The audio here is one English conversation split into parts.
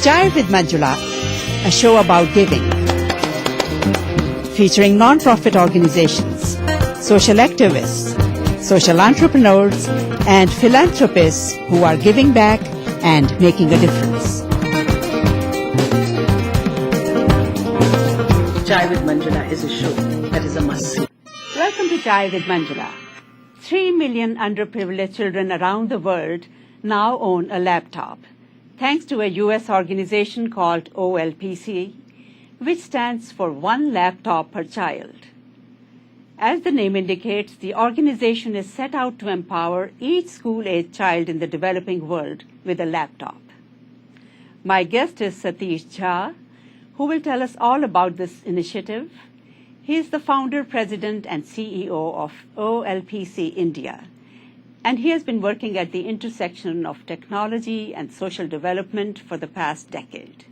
Chai with Manjula, a show about giving, featuring non-profit organizations, social activists, social entrepreneurs, and philanthropists who are giving back and making a difference. Chai with Manjula is a show that is a must-see. Welcome to Chai with Manjula. 3 million underprivileged children around the world now own a laptop, thanks to a U.S. organization called OLPC, which stands for One Laptop Per Child. As the name indicates, the organization is set out to empower each school-age child in the developing world with a laptop. My guest is Satish Jha, who will tell us all about this initiative. He is the founder, president, and CEO of OLPC India, and he has been working at the intersection of technology and social development for the past decade.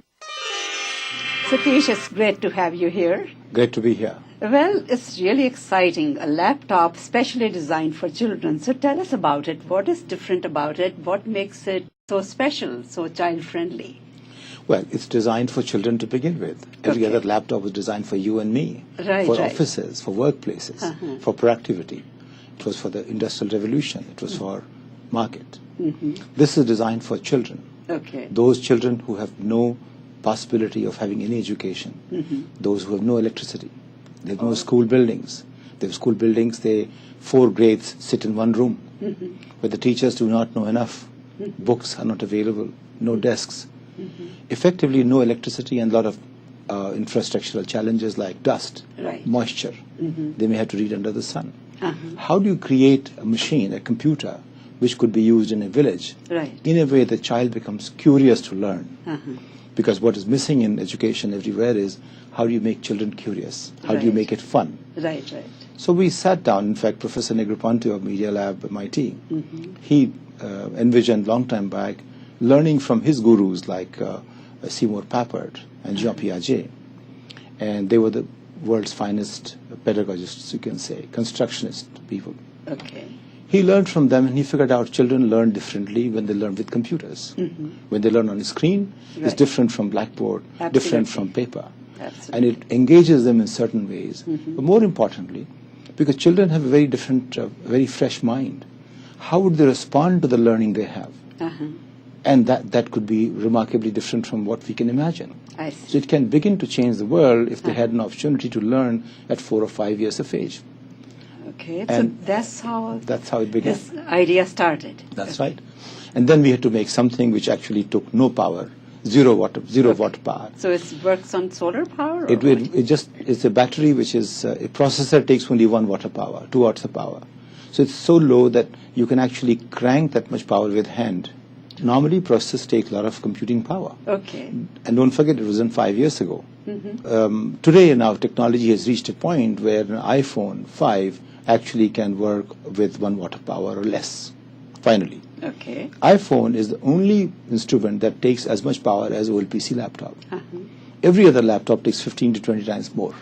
Satish, it's great to have you here. Great to be here. Well, it's really exciting, a laptop specially designed for children. So tell us about it. What is different about it? What makes it so special, so child-friendly? Well, it's designed for children to begin with. Every other laptop was designed for you and me, for offices, for workplaces, for productivity. It was for the Industrial Revolution. It was for market. This is designed for children. Those children who have no possibility of having any education, those who have no electricity. They have no school buildings. They have school buildings, 4 grades sit in one room, where the teachers do not know enough. Books are not available, no desks. Effectively, no electricity and a lot of infrastructural challenges like dust, moisture. They may have to read under the sun. How do you create a machine, a computer, which could be used in a village in a way the child becomes curious to learn? Because what is missing in education everywhere is how do you make children curious? How do you make it fun? So we sat down, in fact, Professor Negroponte of Media Lab, MIT, he envisioned long time back learning from his gurus like Seymour Papert and Jean Piaget. And they were the world's finest pedagogists, you can say, constructionist people. He learned from them and he figured out children learn differently when they learn with computers. When they learn on a screen, it's different from blackboard, different from paper. And it engages them in certain ways. But more importantly, because children have a very different, very fresh mind, how would they respond to the learning they have? And that could be remarkably different from what we can imagine. So it can begin to change the world if they had an opportunity to learn at 4 or 5 years of age. So that's how it began. This idea started. That's right. And then we had to make something which actually took no power, zero watt power. So it works on solar power? It's a battery which is, a processor takes only 1 watt of power, 2 watts of power. So it's so low that you can actually crank that much power with hand. Normally, processors take a lot of computing power. And don't forget, it wasn't 5 years ago. Today, now, technology has reached a point where an iPhone 5 actually can work with 1 watt of power or less, finally. iPhone is the only instrument that takes as much power as OLPC laptop. Every other laptop takes 15 to 20 times more.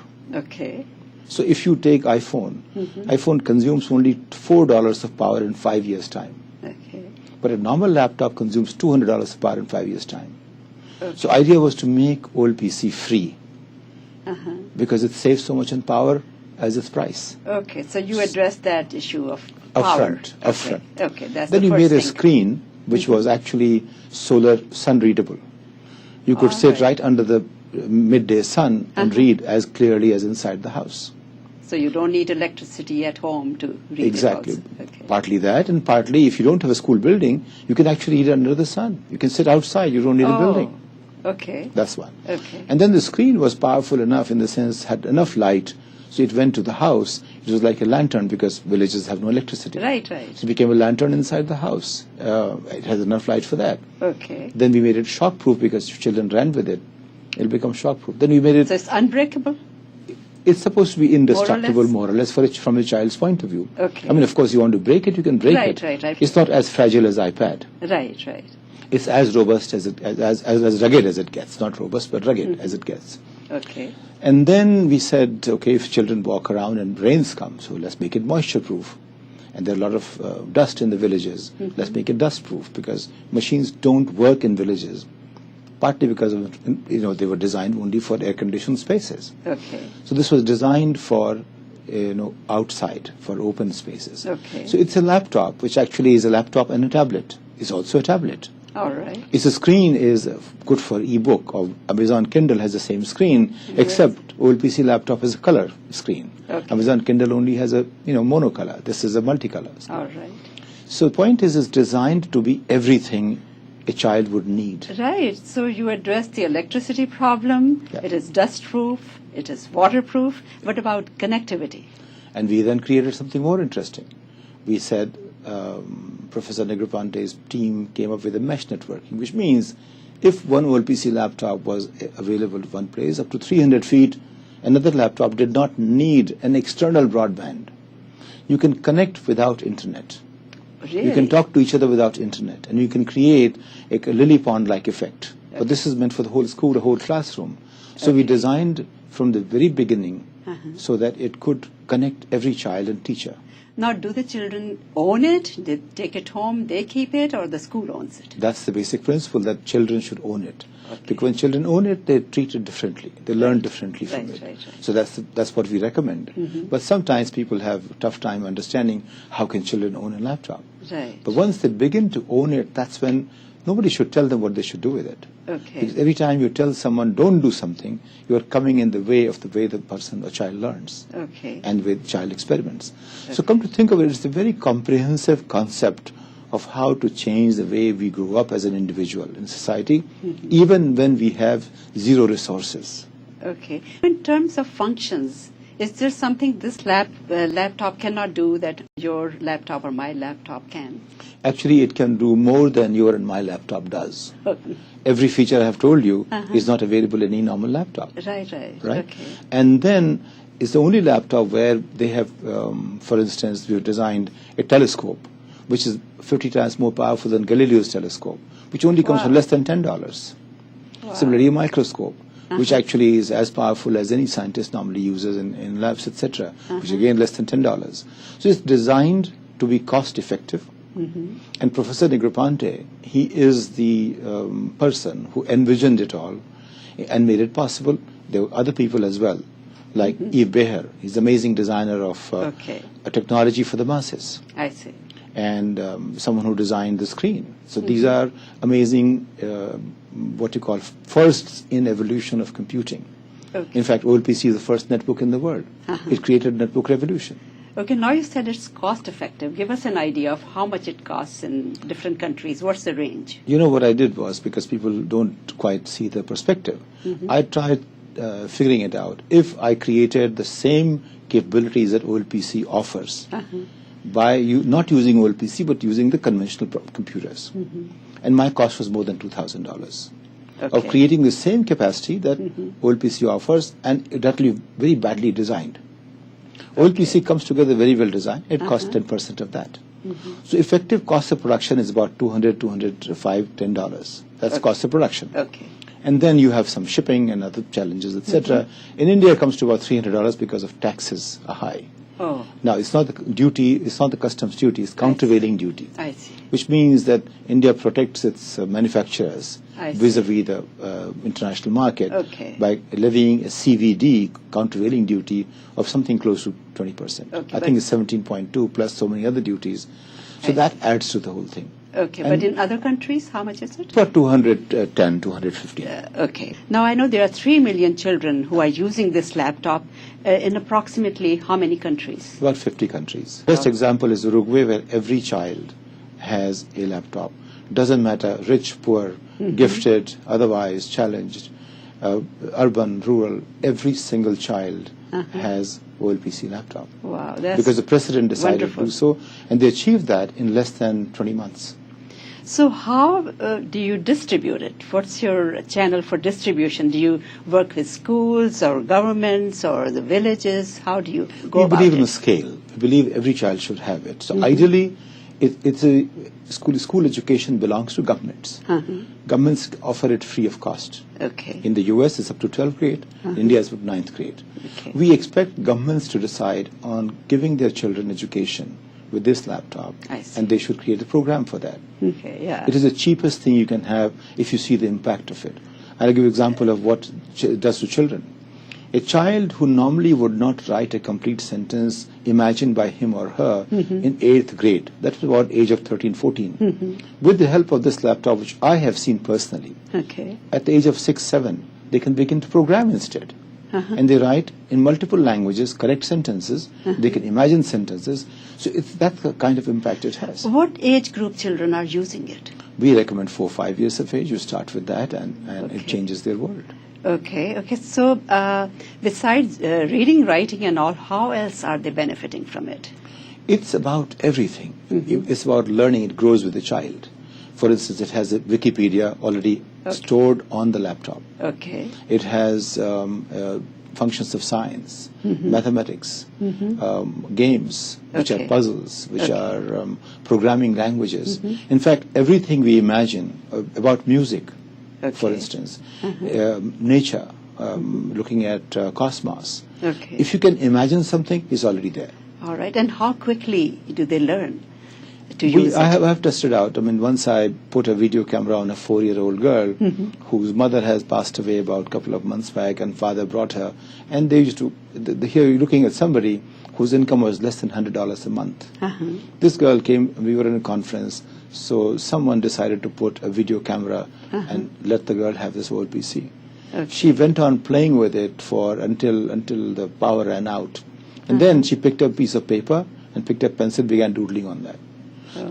So if you take iPhone, iPhone consumes only $4 of power in 5 years' time. But a normal laptop consumes $200 of power in 5 years' time. So idea was to make OLPC free because it saves so much in power as its price. So you addressed that issue of power. Upfront. That's then the you first made a thing. screen which was actually solar sun readable. You could sit right under the midday sun and read as clearly as inside the house. So you don't need electricity at home to read Exactly. it also. Partly that, and partly if you don't have a school building, you can actually read under the sun. You can sit outside, you don't need a building. That's one. And then the screen was powerful enough in the sense had enough light, so it went to the house. It was like a lantern because villages have no electricity. So it became a lantern inside the house. It has enough light for that. Then we made it shockproof because if children ran with it, it'll become shockproof. Then we made it... So it's unbreakable? It's supposed to be indestructible, more or less from a child's point of view. I mean, of course, you want to break it, you can break it. It's not as fragile as iPad. It's as robust as rugged as it gets. Not robust, but rugged as it gets. And then we said, okay, if children walk around and rains come, so let's make it moisture-proof. And there are a lot of dust in the villages. Let's make it dust-proof because machines don't work in villages partly because of, they were designed only for air-conditioned spaces. Okay. So this was designed for, outside, for open spaces. Okay. So it's a laptop, which actually is a laptop and a tablet. It's also a tablet. All right. Its a screen is good for e-book, or Amazon Kindle has the same screen, except OLPC laptop is a color screen. Okay. Amazon Kindle only has a monocolor. This is a multicolor screen. All right. So the point is, it's designed to be everything a child would need. Right. So you address the electricity problem. Yeah. It is dust-proof. It is waterproof. What about connectivity? And we then created something more interesting. We said, Professor Negroponte's team came up with a mesh networking, which means if one OLPC laptop was available at one place up to 300 feet, another laptop did not need an external broadband. You can connect without internet. Really? You can talk to each other without internet, and you can create a lily pond-like effect. Okay. But this is meant for the whole school, the whole classroom. So we designed from the very beginning so that it could connect every child and teacher. Now, do the children own it? They take it home, they keep it, or the school owns it? That's the basic principle, that children should own it. Okay. Because when children own it, they treat it differently. They learn differently from it. Right. So that's what we recommend. But sometimes people have a tough time understanding how can children own a laptop. Right. But once they begin to own it, that's when nobody should tell them what they should do with it. Okay. Because every time you tell someone don't do something, you are coming in the way the person or child learns. Okay. And with child experiments. So come to think of it, it's a very comprehensive concept of how to change the way we grow up as an individual in society, even when we have zero resources. Okay. In terms of functions, is there something this laptop cannot do that your laptop or my laptop can? Actually, it can do more than your and my laptop does. Okay. Every feature I have told you is not available in any normal laptop. Right. Okay. And then it's the only laptop where they have, for instance, we've designed a telescope, which is 50 times more powerful than Galileo's telescope, which only comes for less than $10. Wow. Similarly, a microscope, which actually is as powerful as any scientist normally uses in labs, etc., which again less than $10. So it's designed to be cost effective. And Professor Negroponte, he is the person who envisioned it all and made it possible. There were other people as well, like Yves Beher. He's the amazing designer of a technology for the masses. I see. And someone who designed the screen. So these are amazing, what you call firsts in evolution of computing. Okay. In fact, OLPC is the first netbook in the world. It created netbook revolution. Okay, now you said it's cost effective. Give us an idea of how much it costs in different countries. What's the range? You know, what I did was, because people don't quite see the perspective, I tried figuring it out. If I created the same capabilities that OLPC offers, by not using OLPC but using the conventional computers. And my cost was more than $2,000 of creating the same capacity that OLPC offers, and that will be very badly designed. OLPC comes together very well designed. It costs 10% of that. So effective cost of production is about $200, $205, $10. That's cost of production. Okay. And then you have some shipping and other challenges, etc. In India, it comes to about $300 because of taxes are high. Oh. Now, it's not the duty, it's not the customs duty, it's countervailing duty. I see. Which means that India protects its manufacturers vis-a-vis the international market by levying a CVD, countervailing duty, of something close to 20%. I think it's 17.2 plus so many other duties. So that adds to the whole thing. Okay, but in other countries, how much is it? About 210, 250. Okay. Now, I know there are 3 million children who are using this laptop in approximately how many countries? About 50 countries. Best example is Uruguay, where every child has a laptop. Doesn't matter, rich, poor, gifted, otherwise challenged, urban, rural, every single child has OLPC laptop. Wow, that's because the president decided wonderful. to do so, and they achieved that in less than 20 months. So how do you distribute it? What's your channel for distribution? Do you work with schools or governments or the villages? How do you go about it? We believe in the scale. We believe every child should have it. So ideally, it's a school education belongs to governments. Governments offer it free of cost. Okay. In the US, it's up to 12th grade. India is up to 9th grade. We expect governments to decide on giving their children education with this laptop, I see. and they should create a program for that. Okay, yeah. It is the cheapest thing you can have if you see the impact of it. I'll give you an example of what it does to children. A child who normally would not write a complete sentence imagined by him or her in 8th grade, that's about age of 13, 14, with the help of this laptop, which I have seen personally, at the age of 6, 7, they can begin to program instead. And they write in multiple languages, correct sentences, they can imagine sentences. So that's the kind of impact it has. What age group children are using it? We recommend 4 or 5 years of age. You start with that and it changes their world. Okay. So besides reading, writing and all, how else are they benefiting from it? It's about everything. It's about learning. It grows with the child. For instance, it has a Wikipedia already stored on the laptop. Okay. It has functions of science, mathematics, games, which are puzzles, which are programming languages. In fact, everything we imagine about music, for instance, nature, looking at cosmos. If you can imagine something, it's already there. All right. And how quickly do they learn to use it? I have tested out. I mean, once I put a video camera on a 4-year-old girl whose mother has passed away about a couple of months back, and father brought her, and they used to, here you're looking at somebody whose income was less than $100 a month. This girl came, we were in a conference, so someone decided to put a video camera and let the girl have this OLPC. She went on playing with it until the power ran out. And then she picked up a piece of paper and picked up a pencil, began doodling on that.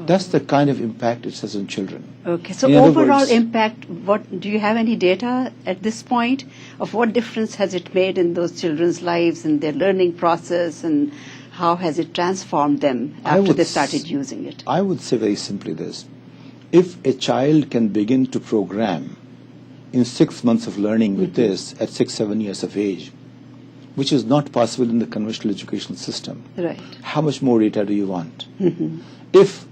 That's the kind of impact it has on children. Okay, so overall impact, what do you have any data at this point of what difference has it made in those children's lives and their learning process, and how has it transformed them after they started using it? I would say very simply this. If a child can begin to program in 6 months of learning with this at 6, 7 years of age, which is not possible in the conventional educational system, how much more data do you want? If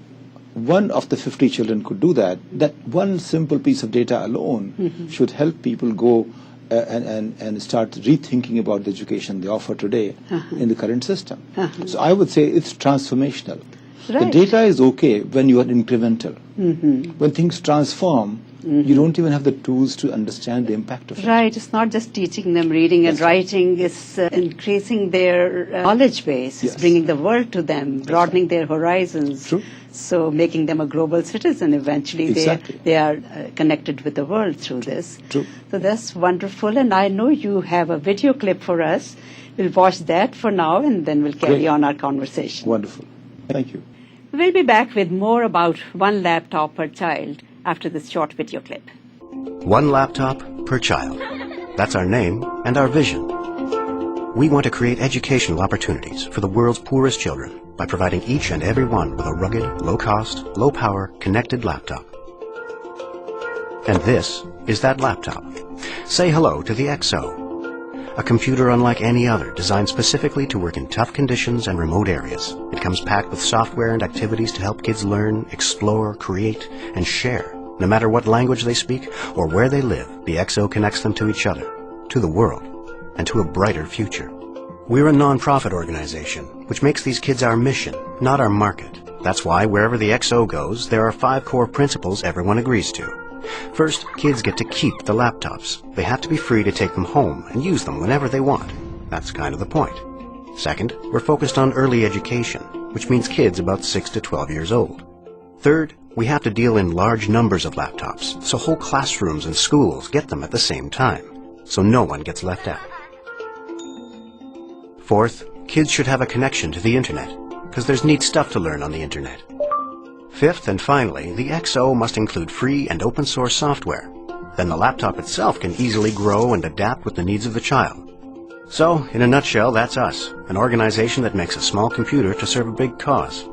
one of the 50 children could do that, that one simple piece of data alone should help people go and start rethinking about the education they offer today in the current system. So I would say it's transformational. The data is okay when you are incremental. When things transform, you don't even have the tools to understand the impact of it. Right, it's not just teaching them reading and writing, it's increasing their knowledge base, it's bringing the world to them, broadening their horizons. True. So making them a global citizen eventually. They are connected with the world through this. True. So that's wonderful, and I know you have a video clip for us. We'll watch that for now, and then we'll carry on our conversation. Wonderful. Thank you. We'll be back with more about one laptop per child after this short video clip. One laptop per child. That's our name and our vision. We want to create educational opportunities for the world's poorest children by providing each and every one with a rugged, low-cost, low-power, connected laptop. And this is that laptop. Say hello to the XO, a computer unlike any other, designed specifically to work in tough conditions and remote areas. It comes packed with software and activities to help kids learn, explore, create, and share. No matter what language they speak or where they live, the XO connects them to each other, to the world, and to a brighter future. We're a non-profit organization, which makes these kids our mission, not our market. That's why wherever the XO goes, there are 5 core principles everyone agrees to. First, kids get to keep the laptops. They have to be free to take them home and use them whenever they want. That's kind of the point. Second, we're focused on early education, which means kids about 6 to 12 years old. Third, we have to deal in large numbers of laptops, so whole classrooms and schools get them at the same time, so no one gets left out. Fourth, kids should have a connection to the internet, because there's neat stuff to learn on the internet. Fifth and finally, the XO must include free and open source software. Then the laptop itself can easily grow and adapt with the needs of the child. So, in a nutshell, that's us, an organization that makes a small computer to serve a big cause,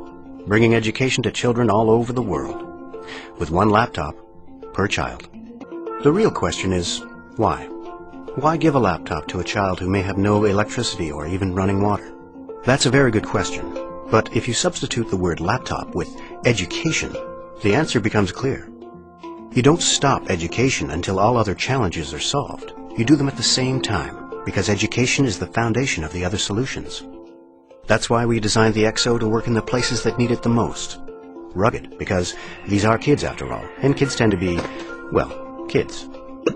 bringing education to children all over the world, with one laptop per child. The real question is, why? Why give a laptop to a child who may have no electricity or even running water? That's a very good question, but if you substitute the word laptop with education, the answer becomes clear. You don't stop education until all other challenges are solved. You do them at the same time, because education is the foundation of the other solutions. That's why we designed the XO to work in the places that need it the most. Rugged, because these are kids after all, and kids tend to be, well, kids.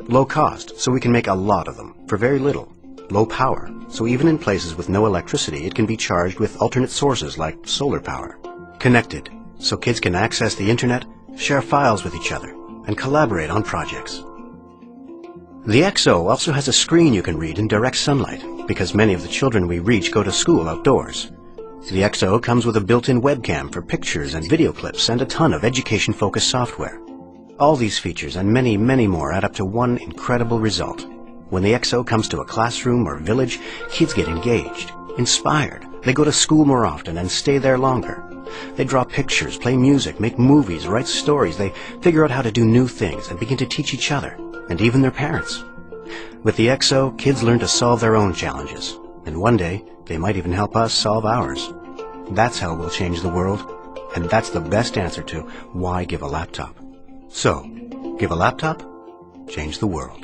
Low cost, so we can make a lot of them, for very little. Low power, so even in places with no electricity, it can be charged with alternate sources like solar power. Connected, so kids can access the internet, share files with each other, and collaborate on projects. The XO also has a screen you can read in direct sunlight, because many of the children we reach go to school outdoors. The XO comes with a built-in webcam for pictures and video clips and a ton of education-focused software. All these features and many, many more add up to one incredible result. When the XO comes to a classroom or village, kids get engaged, inspired. They go to school more often and stay there longer. They draw pictures, play music, make movies, write stories. They figure out how to do new things and begin to teach each other, and even their parents. With the XO, kids learn to solve their own challenges, and one day, they might even help us solve ours. That's how we'll change the world, and that's the best answer to why give a laptop. So, give a laptop, change the world.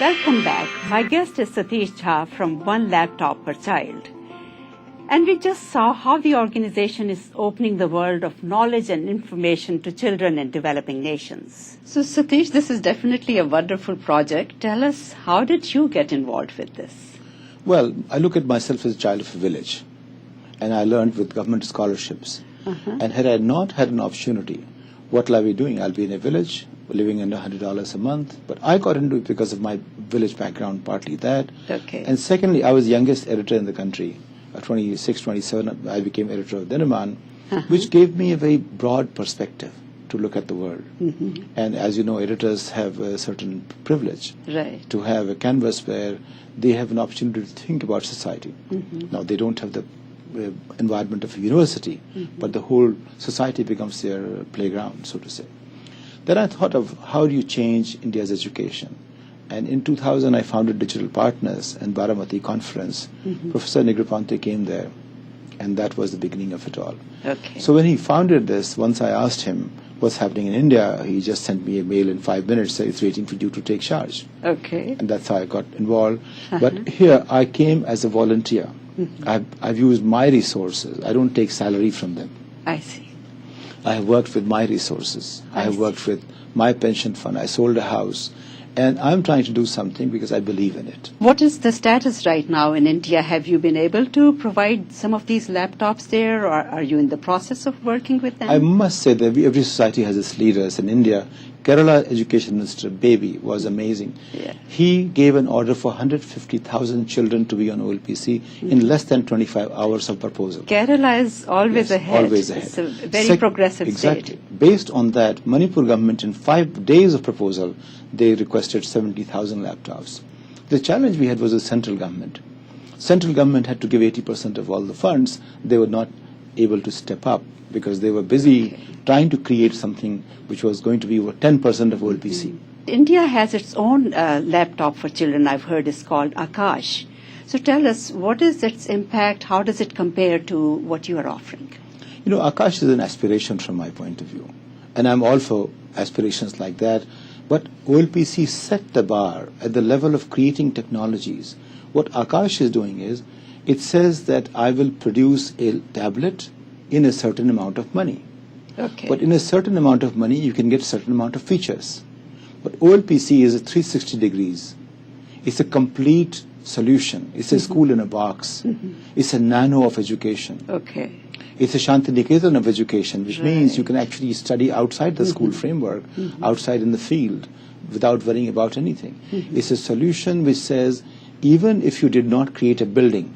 Welcome back. My guest is Satish Jha from One Laptop Per Child. And we just saw how the organization is opening the world of knowledge and information to children in developing nations. So Satish, this is definitely a wonderful project. Tell us, how did you get involved with this? Well, I look at myself as a child of a village, and I learned with government scholarships. And had I not had an opportunity, what will I be doing? I'll be in a village, living under $100 a month. But I got into it because of my village background, partly that. Okay. And secondly, I was the youngest editor in the country. At 26, 27, I became editor of Dinaman, which gave me a very broad perspective to look at the world. And as you know, editors have a certain privilege to have a canvas where they have an opportunity to think about society. Now, they don't have the environment of a university, but the whole society becomes their playground, so to say. Then I thought of how do you change India's education? And in 2000, I founded Digital Partners and Baramati Conference. Professor Negroponte came there, and that was the beginning of it all. Okay. So when he founded this, once I asked him what's happening in India, he just sent me a mail in 5 minutes, saying it's waiting for you to take charge. Okay. And that's how I got involved. But here, I came as a volunteer. I've used my resources. I don't take salary from them. I see. I have worked with my resources. I have worked with my pension fund. I sold a house. And I'm trying to do something because I believe in it. What is the status right now in India? Have you been able to provide some of these laptops there, or are you in the process of working with them? I must say that every society has its leaders. In India, Kerala Education Minister Baby was amazing. Yeah. He gave an order for 150,000 children to be on OLPC in less than 25 hours of proposal. Kerala is always ahead. Always ahead. It's a very progressive exactly. state. Based on that, Manipur government in 5 days of proposal, they requested 70,000 laptops. The challenge we had was the central government. Central government had to give 80% of all the funds. They were not able to step up because they were busy trying to create something which was going to be over 10% of OLPC. India has its own laptop for children, I've heard, is called Akash. So tell us, what is its impact? How does it compare to what you are offering? You know, Akash is an aspiration from my point of view. And I'm all for aspirations like that. But OLPC set the bar at the level of creating technologies. What Akash is doing is, it says that I will produce a tablet in a certain amount of money. Okay. But in a certain amount of money, you can get a certain amount of features. But OLPC is a 360 degrees. It's a complete solution. It's a school in a box. It's a nano of education. Okay. It's a Shantiniketan of education, which means you can actually study outside the school framework, outside in the field, without worrying about anything. It's a solution which says, even if you did not create a building,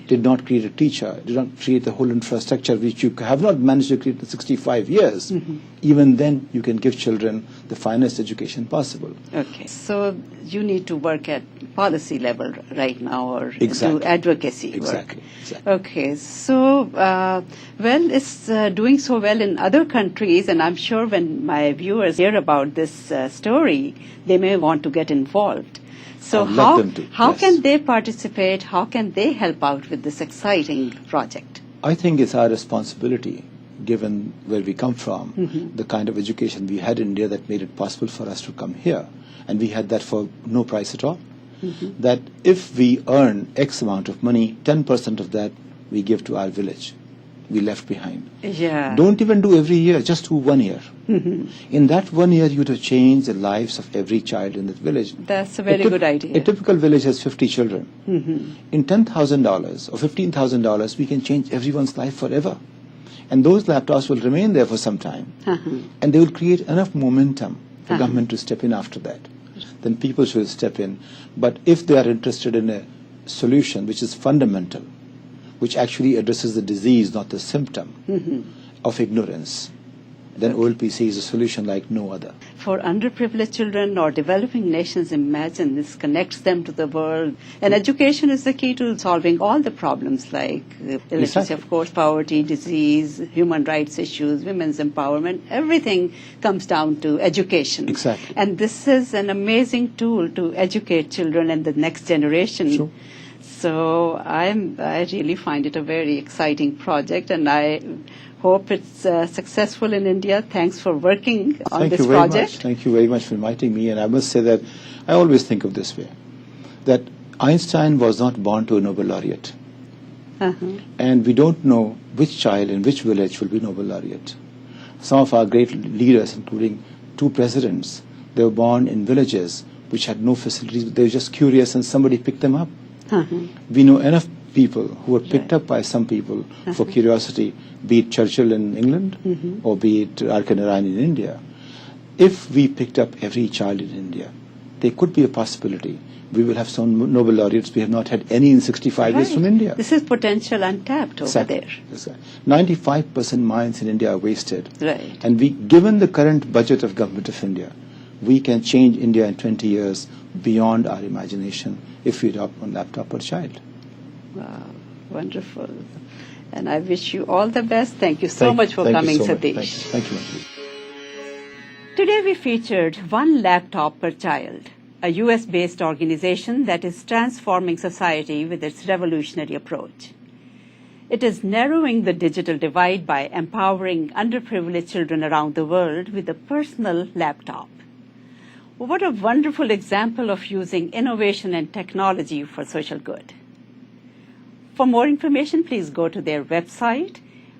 did not create a teacher, did not create the whole infrastructure which you have not managed to create in 65 years, even then you can give children the finest education possible. Okay. So you need to work at policy level right now, or Exactly. do advocacy Exactly. work. Exactly. Okay. So, well, it's doing so well in other countries, and I'm sure when my viewers hear about this story, they may want to get involved. So how can they participate? How can they help out with this exciting project? I think it's our responsibility, given where we come from, the kind of education we had in India that made it possible for us to come here. And we had that for no price at all. that if we earn X amount of money, 10% of that we give to our village. We left behind. Yeah. Don't even do every year, just do 1 year. In that 1 year, you would have changed the lives of every child in that village. That's a very good idea. A typical village has 50 children. In $10,000 or $15,000, we can change everyone's life forever. And those laptops will remain there for some time. And they will create enough momentum for government to step in after that. Then people should step in. But if they are interested in a solution which is fundamental, which actually addresses the disease, not the symptom of ignorance, then OLPC is a solution like no other. For underprivileged children or developing nations, imagine this connects them to the world. And education is the key to solving all the problems like illiteracy, of course, poverty, disease, human rights issues, women's empowerment. Everything comes down to education. Exactly. And this is an amazing tool to educate children and the next generation. Sure. So I really find it a very exciting project, and I hope it's successful in India. Thanks for working on this project. Thank you very much for inviting me. And I must say that I always think of this way, that Einstein was not born to a Nobel laureate. And we don't know which child in which village will be Nobel laureate. Some of our great leaders, including 2 presidents, they were born in villages which had no facilities. They were just curious and somebody picked them up. We know enough people who were picked up by some people for curiosity, be it Churchill in England or be it Arkan Narayan in India. If we picked up every child in India, there could be a possibility we will have some Nobel laureates. We have not had any in 65 years from India. This is potential untapped over there. 95% minds in India are wasted. Right. And given the current budget of Government of India, we can change India in 20 years beyond our imagination if we adopt one laptop per child. Wow, wonderful. And I wish you all the best. Thank you so much for coming, Satish. Thank you, Manjula. Today we featured One Laptop Per Child, a US-based organization that is transforming society with its revolutionary approach. It is narrowing the digital divide by empowering underprivileged children around the world with a personal laptop. What a wonderful example of using innovation and technology for social good. For more information, please go to their website,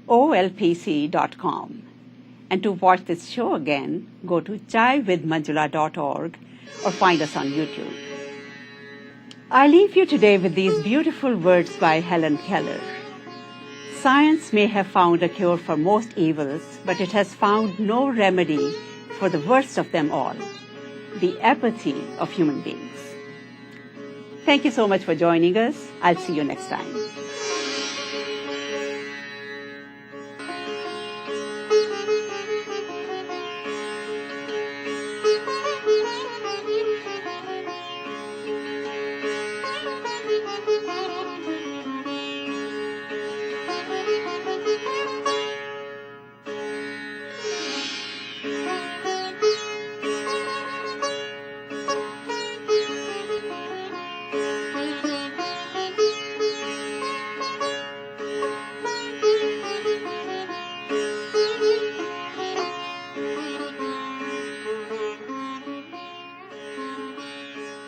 olpc.com. And to watch this show again, go to chaivithmanjula.org or find us on YouTube. I leave you today with these beautiful words by Helen Keller. Science may have found a cure for most evils, but it has found no remedy for the worst of them all, the apathy of human beings. Thank you so much for joining us. I'll see you next time.